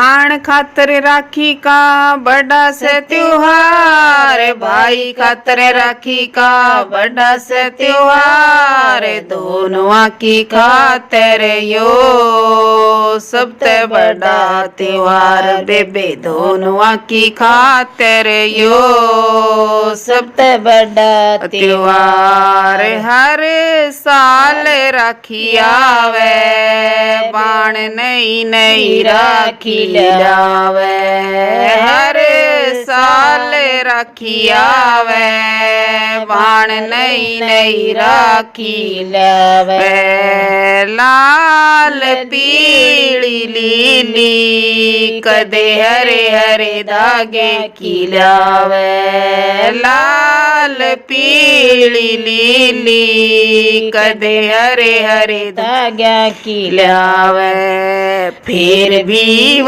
आन खातर राखी का बड़ा से त्योहार, भाई खातर राखी का बड़ा से त्योहार, दोनों की खातर यो सबसे बड़ा त्योहार, बेबे दोनों की खातर यो सबसे बड़ा त्योहार। हर साल राखी आवे, बाण नई नई राखी लावे, हर साल राखी आवे, बाण नई नई राखी लावे, लाल पीली लीली कदे हरे हरे धागे की लावे, लाल पीली लीली कदे हरे हरे धागे की लावे, फिर भी